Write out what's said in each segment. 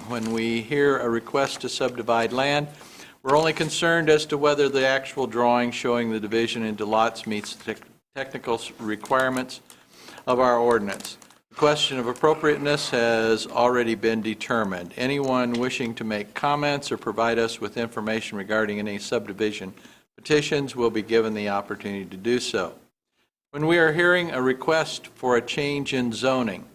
When we hear a request to subdivide land, we're only concerned as to whether the actual drawing showing the division into lots meets the technical requirements of our ordinance. The question of appropriateness has already been determined. Anyone wishing to make comments or provide us with information regarding any subdivision petitions will be given the opportunity to do so. When we are hearing a request for a change in zoning,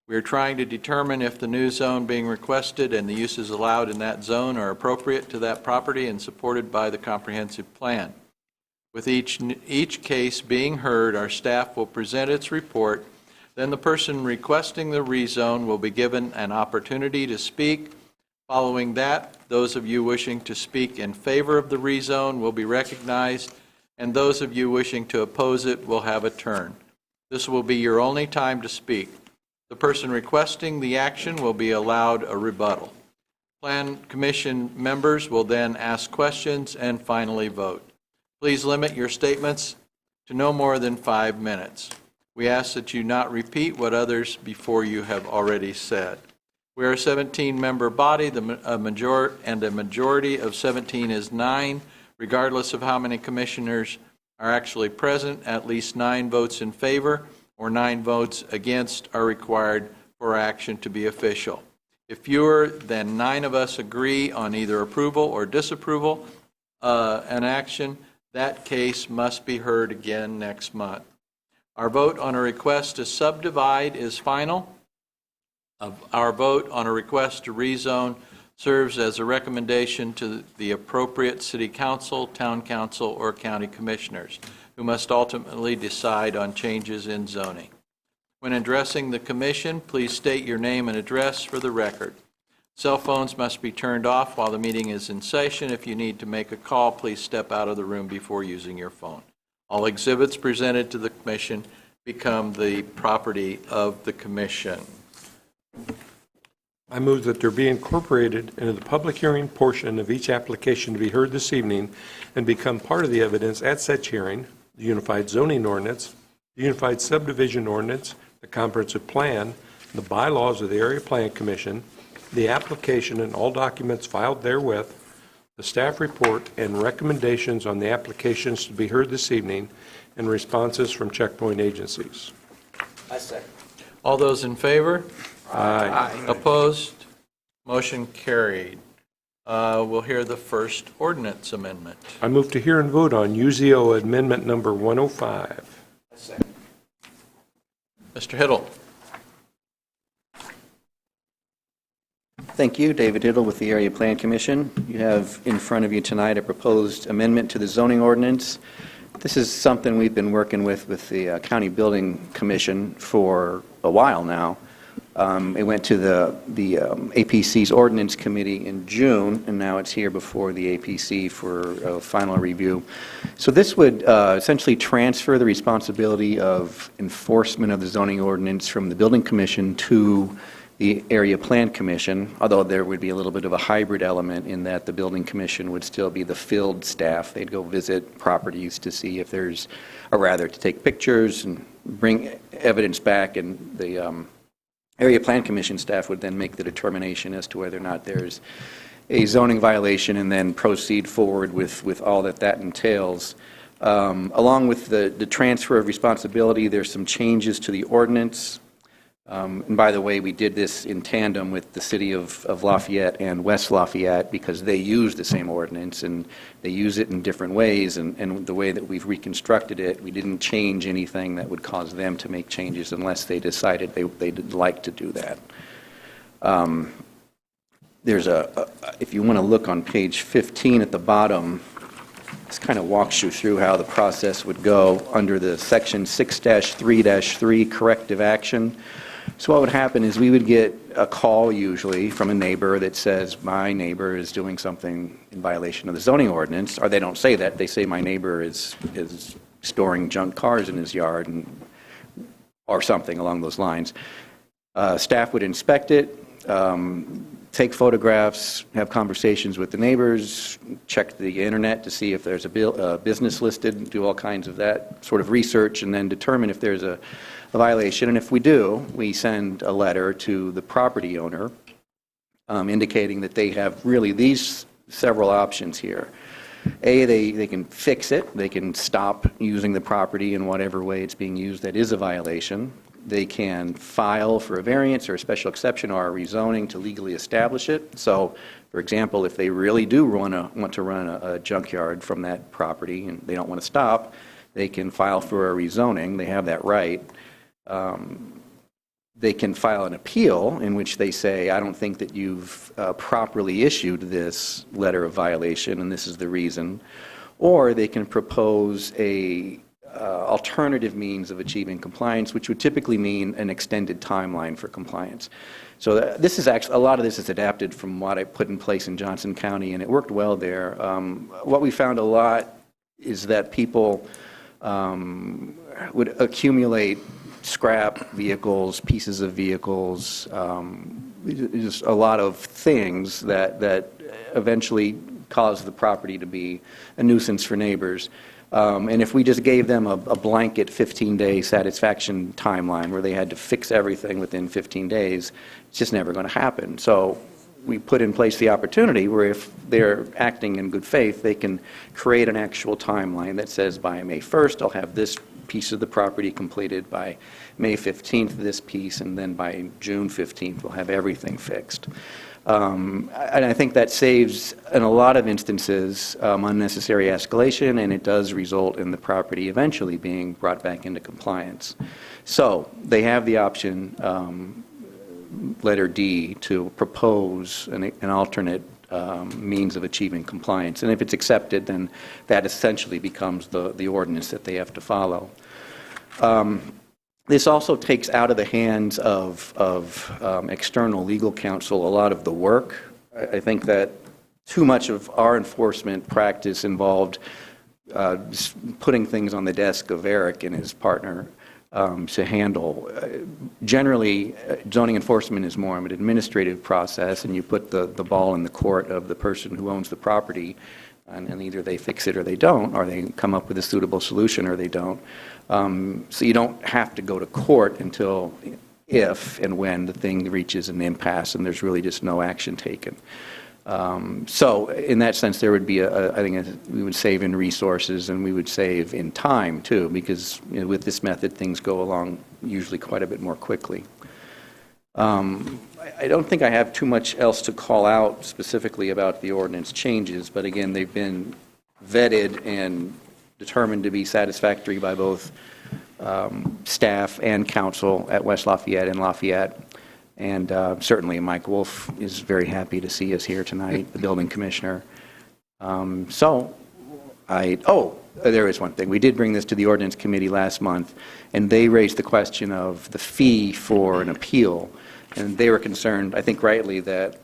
we are trying to determine if the new zone being requested and the uses allowed in that zone are appropriate to that property and supported by the comprehensive plan. With each case being heard, our staff will present its report. Then the person requesting the rezone will be given an opportunity to speak. Following that, those of you wishing to speak in favor of the rezone will be recognized, and those of you wishing to oppose it will have a turn. This will be your only time to speak. The person requesting the action will be allowed a rebuttal. Plan Commission members will then ask questions and finally vote. Please limit your statements to no more than 5 minutes. We ask that you not repeat what others before you have already said. We are a 17-member body, a majority of 17 is 9. Regardless of how many commissioners are actually present, at least 9 votes in favor or 9 votes against are required for action to be official. If fewer than 9 of us agree on either approval or disapproval an action, that case must be heard again next month. Our vote on a request to subdivide is final. Our vote on a request to rezone serves as a recommendation to the appropriate city council, town council, or county commissioners, who must ultimately decide on changes in zoning. When addressing the commission, please state your name and address for the record. Cell phones must be turned off while the meeting is in session. If you need to make a call, please step out of the room before using your phone. All exhibits presented to the commission become the property of the commission. I move that there be incorporated into the public hearing portion of each application to be heard this evening and become part of the evidence at such hearing, the Unified Zoning Ordinance, the Unified Subdivision Ordinance, the Comprehensive Plan, the bylaws of the Area Plan Commission, the application and all documents filed therewith, the staff report and recommendations on the applications to be heard this evening, and responses from checkpoint agencies. I second. All those in favor? Aye. Opposed? Motion carried. We'll hear the first ordinance amendment. I move to hear and vote on UZO Amendment Number 105. I second. Mr. Hiddle. Thank you. David Hiddle with the Area Plan Commission. You have in front of you tonight a proposed amendment to the zoning ordinance. This is something we've been working with the County Building Commission for a while now. It went to the APC's Ordinance Committee in June, and now it's here before the APC for a final review. So this would essentially transfer the responsibility of enforcement of the zoning ordinance from the Building Commission to the Area Plan Commission, although there would be a little bit of a hybrid element in that the Building Commission would still be the field staff. They'd go visit properties to see if there's, or rather to take pictures and bring evidence back, and the Area Plan Commission staff would then make the determination as to whether or not there's a zoning violation and then proceed forward with all that entails. Along with the transfer of responsibility, there's some changes to the ordinance. And by the way, we did this in tandem with the city of Lafayette and West Lafayette because they use the same ordinance and they use it in different ways. And the way that we've reconstructed it, we didn't change anything that would cause them to make changes unless they decided they'd like to do that. There's if you want to look on page 15 at the bottom, this kind of walks you through how the process would go under the section 6-3-3 corrective action. So what would happen is we would get a call usually from a neighbor that says, my neighbor is doing something in violation of the zoning ordinance, or they don't say that, they say my neighbor is storing junk cars in his yard or something along those lines. Staff would inspect it, take photographs, have conversations with the neighbors, check the internet to see if there's a business listed, do all kinds of that sort of research, and then determine if there's a violation. And if we do, we send a letter to the property owner indicating that they have really these several options here. A, they can fix it. They can stop using the property in whatever way it's being used that is a violation. They can file for a variance or a special exception or a rezoning to legally establish it. So, for example, if they really do want to run a junkyard from that property and they don't want to stop, they can file for a rezoning. They have that right. They can file an appeal in which they say, I don't think that you've properly issued this letter of violation, and this is the reason. Or they can propose a alternative means of achieving compliance, which would typically mean an extended timeline for compliance. So this is actually, a lot of this is adapted from what I put in place in Johnson County, and it worked well there. What we found a lot is that people would accumulate scrap vehicles, pieces of vehicles, just a lot of things that eventually cause the property to be a nuisance for neighbors. And if we just gave them a blanket 15-day satisfaction timeline where they had to fix everything within 15 days, it's just never going to happen. So we put in place the opportunity where if they're acting in good faith, they can create an actual timeline that says by May 1st, I'll have this piece of the property completed, by May 15th this piece, and then by June 15th we'll have everything fixed. And I think that saves, in a lot of instances, unnecessary escalation, and it does result in the property eventually being brought back into compliance. So they have the option, letter D, to propose an alternate means of achieving compliance. And if it's accepted, then that essentially becomes the ordinance that they have to follow. This also takes out of the hands of external legal counsel a lot of the work. I think that too much of our enforcement practice involved putting things on the desk of Eric and his partner to handle. Generally, zoning enforcement is more of an administrative process, and you put the ball in the court of the person who owns the property, and either they fix it or they don't, or they come up with a suitable solution or they don't. So you don't have to go to court until if and when the thing reaches an impasse and there's really just no action taken. So in that sense, there would be, I think we would save in resources and we would save in time too, because with this method, things go along usually quite a bit more quickly. I don't think I have too much else to call out specifically about the ordinance changes, but again, they've been vetted and determined to be satisfactory by both staff and council at West Lafayette and Lafayette. And certainly Mike Wolf is very happy to see us here tonight, the building commissioner. There is one thing. We did bring this to the ordinance committee last month, and they raised the question of the fee for an appeal. And they were concerned, I think rightly, that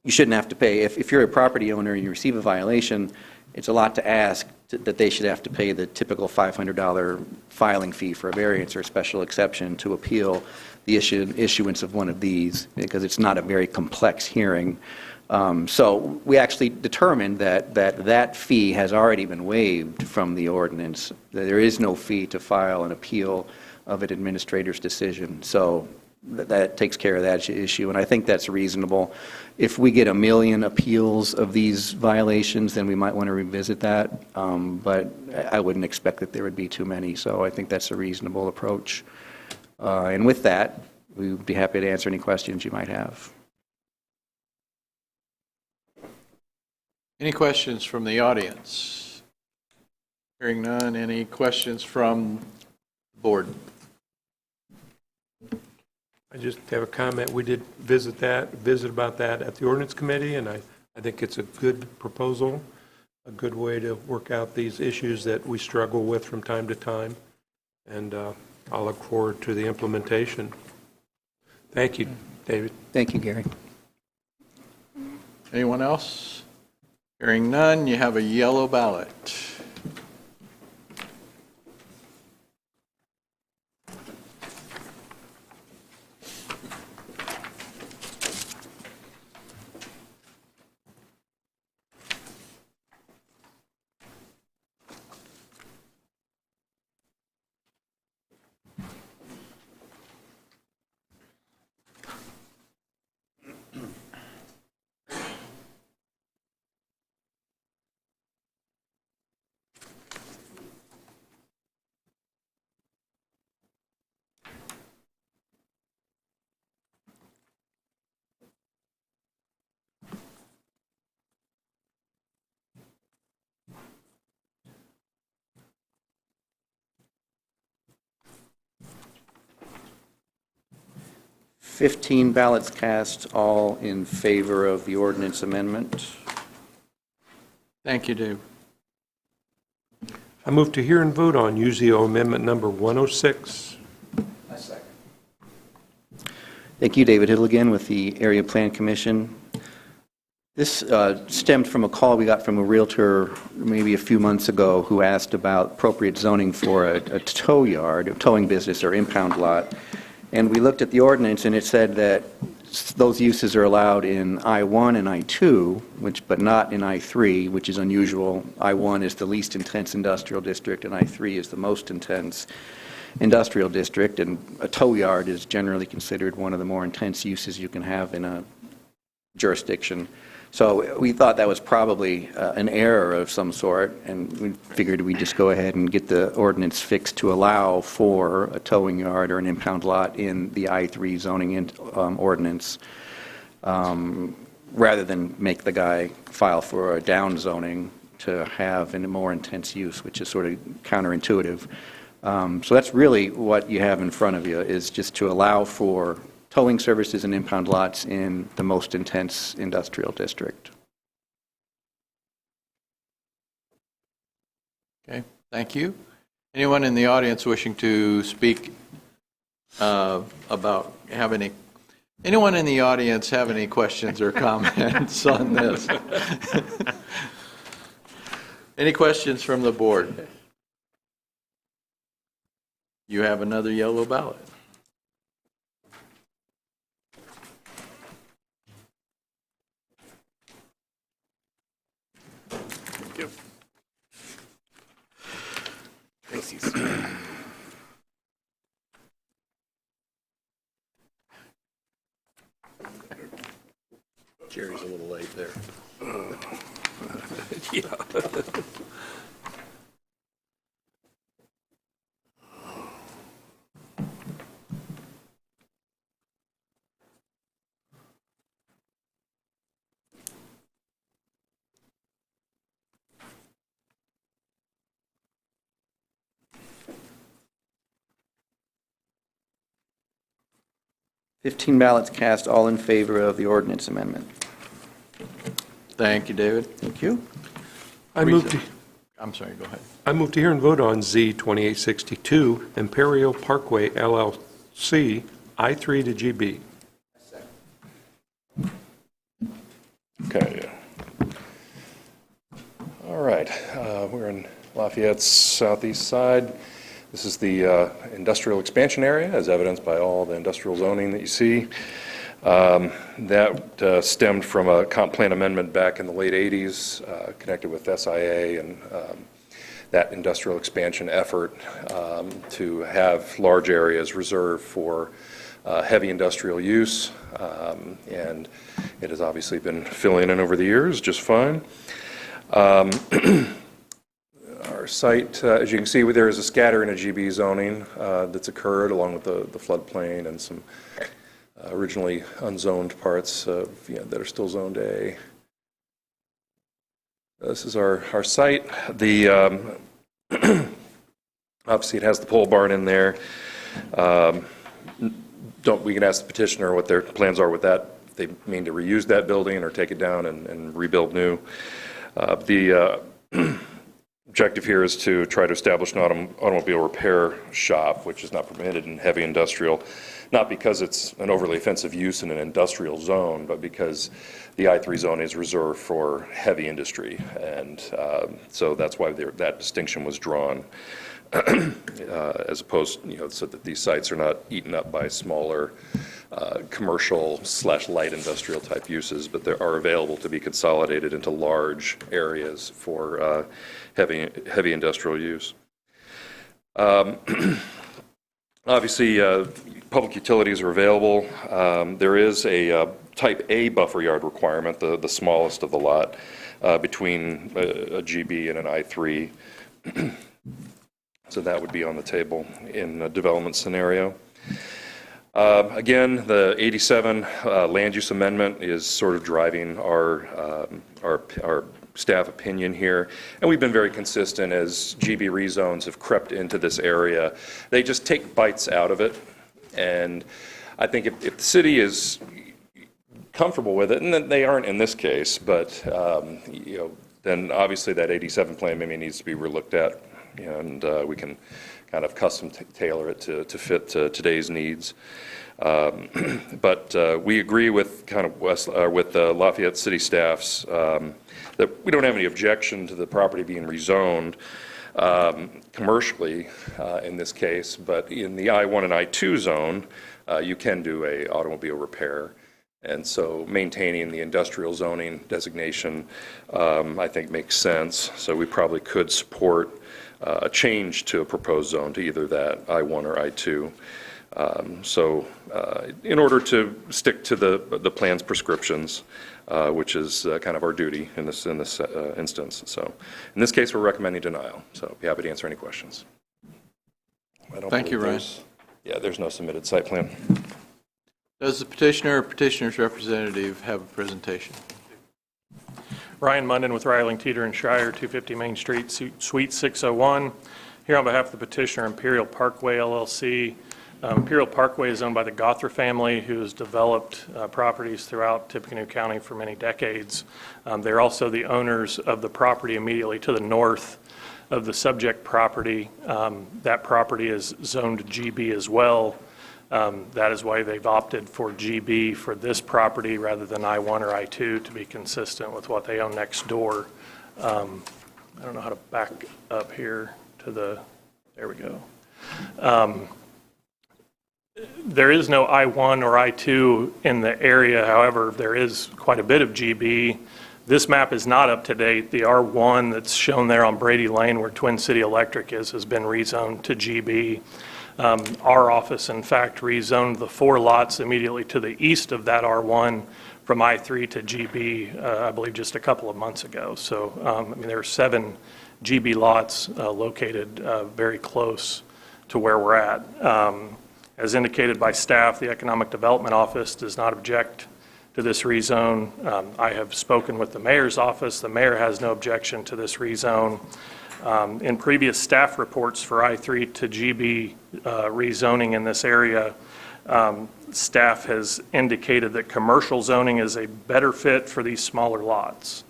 you shouldn't have to pay. If you're a property owner and you receive a violation, it's a lot to ask that they should have to pay the typical $500 filing fee for a variance or a special exception to appeal the issuance of one of these, because it's not a very complex hearing. So we actually determined that fee has already been waived from the ordinance. There is no fee to file an appeal of an administrator's decision. So that takes care of that issue, and I think that's reasonable. If we get 1 million appeals of these violations, then we might want to revisit that, but I wouldn't expect that there would be too many, so I think that's a reasonable approach. And with that, we would be happy to answer any questions you might have. Any questions from the audience? Hearing none, any questions from the board? I just have a comment. We did visit about that at the ordinance committee, and I think it's a good proposal, a good way to work out these issues that we struggle with from time to time. And I'll look forward to the implementation. Thank you, David. Thank you, Gary. Anyone else? Hearing none, you have a yellow ballot. 15 ballots cast, all in favor of the ordinance amendment. Thank you, Dave. I move to hear and vote on UZO Amendment Number 106. Thank you, David Hill again with the Area Plan Commission. This stemmed from a call we got from a realtor maybe a few months ago who asked about appropriate zoning for a tow yard, a towing business or impound lot. And we looked at the ordinance and it said that those uses are allowed in I-1 and I-2, but not in I-3, which is unusual. I-1 is the least intense industrial district and I-3 is the most intense industrial district, and a tow yard is generally considered one of the more intense uses you can have in a jurisdiction. So we thought that was probably an error of some sort, and we figured we'd just go ahead and get the ordinance fixed to allow for a towing yard or an impound lot in the I-3 zoning ordinance, rather than make the guy file for a down zoning to have a more intense use, which is sort of counterintuitive. So that's really what you have in front of you, is just to allow for towing services and impound lots in the most intense industrial district. Okay, thank you. Anyone in the audience wishing to speak anyone in the audience have any questions or comments on this? Any questions from the board? You have another yellow ballot. Thank you. Thanks. Jerry's a little late there. Yeah. 15 ballots cast, all in favor of the ordinance amendment. Thank you, David. Thank you. I move Go ahead. I move to hear and vote on Z 2862, Imperial Parkway LLC, I-3 to GB. Okay. All right. We're in Lafayette's southeast side. This is the industrial expansion area, as evidenced by all the industrial zoning that you see. That stemmed from a comp plan amendment back in the late 80s, connected with SIA and that industrial expansion effort to have large areas reserved for heavy industrial use. And it has obviously been filling in over the years just fine. Our site, as you can see, there is a scatter in a GB zoning that's occurred along with the floodplain and some originally unzoned parts that are still zoned A. This is our site. The obviously it has the pole barn in there. We can ask the petitioner what their plans are with that. If they mean to reuse that building or take it down and rebuild new. The objective here is to try to establish an automobile repair shop, which is not permitted in heavy industrial, not because it's an overly offensive use in an industrial zone, but because the I-3 zone is reserved for heavy industry, and so that's why that distinction was drawn, as opposed, so that these sites are not eaten up by smaller commercial/light industrial type uses, but they are available to be consolidated into large areas for heavy industrial use. Obviously, public utilities are available. There is a type A buffer yard requirement, the smallest of the lot, between a GB and an I-3. So that would be on the table in a development scenario. Again, the 87 land use amendment is sort of driving our staff opinion here, and we've been very consistent as GB rezones have crept into this area. They just take bites out of it, and I think if the city is comfortable with it, and then they aren't in this case, but, then obviously that 87 plan maybe needs to be relooked at, and we can kind of custom tailor it to fit today's needs. But we agree with kind of with Lafayette City staff's that we don't have any objection to the property being rezoned commercially in this case, but in the I-1 and I-2 zone, you can do a automobile repair. And so maintaining the industrial zoning designation, I think, makes sense. So we probably could support a change to a proposed zone to either that I-1 or I-2. In order to stick to the plan's prescriptions, which is kind of our duty in this instance. So in this case, we're recommending denial. So I'd be happy to answer any questions. Thank you, Ryan. Yeah, there's no submitted site plan. Does the petitioner or petitioner's representative have a presentation? Ryan Munden with Reiling, Teeter and Shire, 250 Main Street, Suite 601. Here on behalf of the petitioner, Imperial Parkway LLC. Imperial Parkway is owned by the Gothra family, who has developed properties throughout Tippecanoe County for many decades. They're also the owners of the property immediately to the north of the subject property. That property is zoned GB as well. That is why they've opted for GB for this property rather than I-1 or I-2 to be consistent with what they own next door. I don't know how to back up here to there we go. There is no I-1 or I-2 in the area. However, there is quite a bit of GB. This map is not up to date. The R1 that's shown there on Brady Lane where Twin City Electric is has been rezoned to GB. Our office, in fact, rezoned the 4 lots immediately to the east of that R1 from I-3 to GB, I believe just a couple of months ago. So, I mean, there are 7 GB lots located very close to where we're at. As indicated by staff, the Economic Development Office does not object to this rezone. I have spoken with the mayor's office. The mayor has no objection to this rezone. In previous staff reports for I-3 to GB rezoning in this area, staff has indicated that commercial zoning is a better fit for these smaller lots.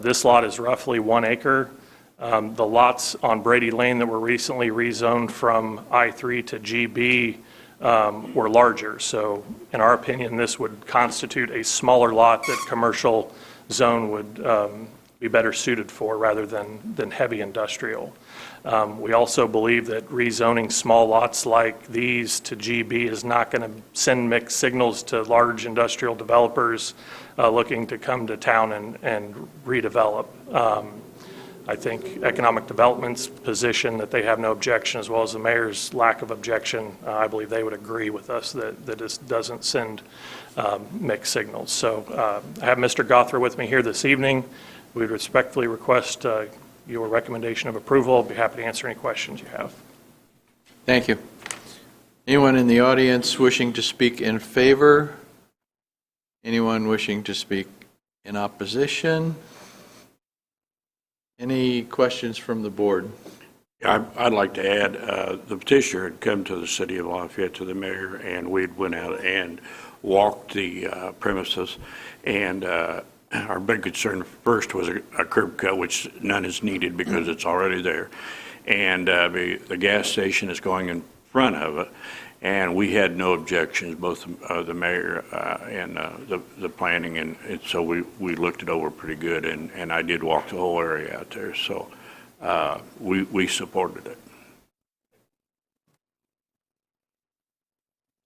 This lot is roughly 1 acre. The lots on Brady Lane that were recently rezoned from I-3 to GB were larger. So in our opinion, this would constitute a smaller lot that commercial zone would be better suited for rather than heavy industrial. We also believe that rezoning small lots like these to GB is not going to send mixed signals to large industrial developers looking to come to town and redevelop. I think Economic Development's position that they have no objection, as well as the mayor's lack of objection, I believe they would agree with us that this doesn't send mixed signals. So I have Mr. Gothra with me here this evening. We would respectfully request your recommendation of approval. I'll be happy to answer any questions you have. Thank you. Anyone in the audience wishing to speak in favor? Anyone wishing to speak in opposition? Any questions from the board? I'd like to add, the petitioner had come to the city of Lafayette, to the mayor, and we'd went out and walked the premises, and our big concern first was a curb cut, which none is needed because it's already there, and the gas station is going in front of it, and we had no objections, both the mayor and the planning, and so we looked it over pretty good, and I did walk the whole area out there, so we supported it.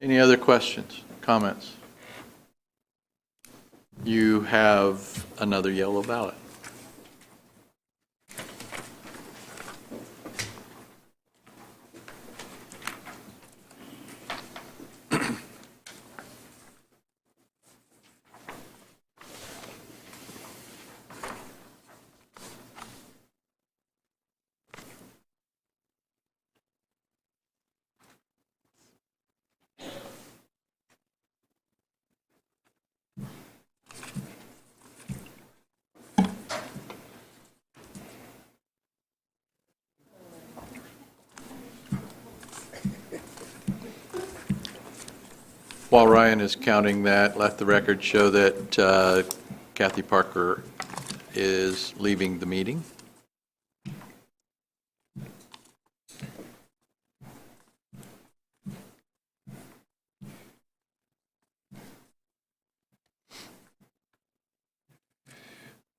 Any other questions, comments? You have another yellow ballot. While Ryan is counting that, let the record show that Kathy Parker is leaving the meeting.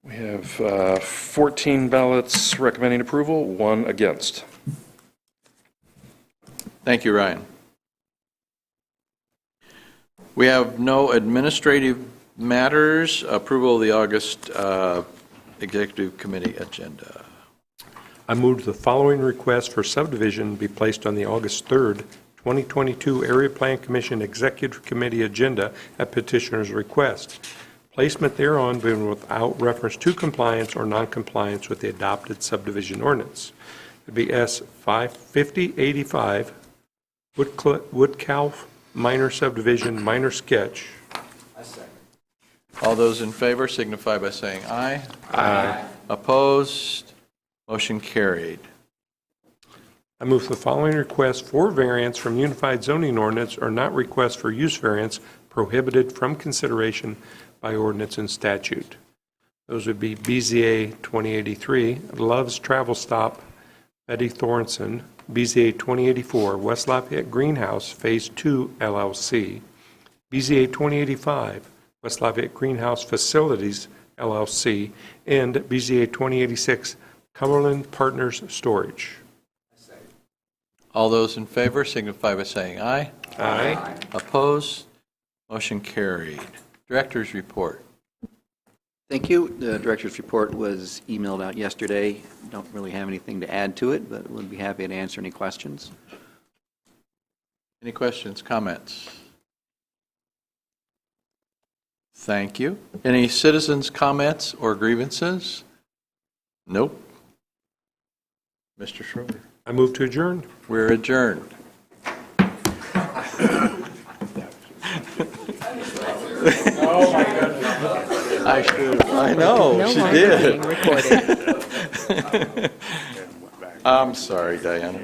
We have 14 ballots recommending approval, 1 against. Thank you, Ryan. We have no administrative matters. Approval of the August Executive Committee agenda. I move the following request for subdivision be placed on the August 3rd, 2022 Area Plan Commission Executive Committee agenda at petitioner's request. Placement thereon being without reference to compliance or noncompliance with the adopted subdivision ordinance. It'd be S 55085, Woodcalf minor subdivision, minor sketch. All those in favor signify by saying aye. Aye. Opposed? Motion carried. I move the following request for variance from Unified Zoning Ordinance or not request for use variance prohibited from consideration by ordinance and statute. Those would be BZA 2083, Love's Travel Stop, Betty Thornton, BZA 2084, West Lafayette Greenhouse, Phase 2 LLC, BZA 2085, West Lafayette Greenhouse Facilities LLC, and BZA 2086, Cumberland Partners Storage. All those in favor signify by saying aye. Aye. Opposed? Motion carried. Director's report. Thank you. The director's report was emailed out yesterday. Don't really have anything to add to it, but would be happy to answer any questions. Any questions, comments? Thank you. Any citizens' comments or grievances? Nope. Mr. Schroeder. I move to adjourn. We're adjourned. Oh, my goodness. I know, No she longer did. being recorded. I'm sorry, Diana.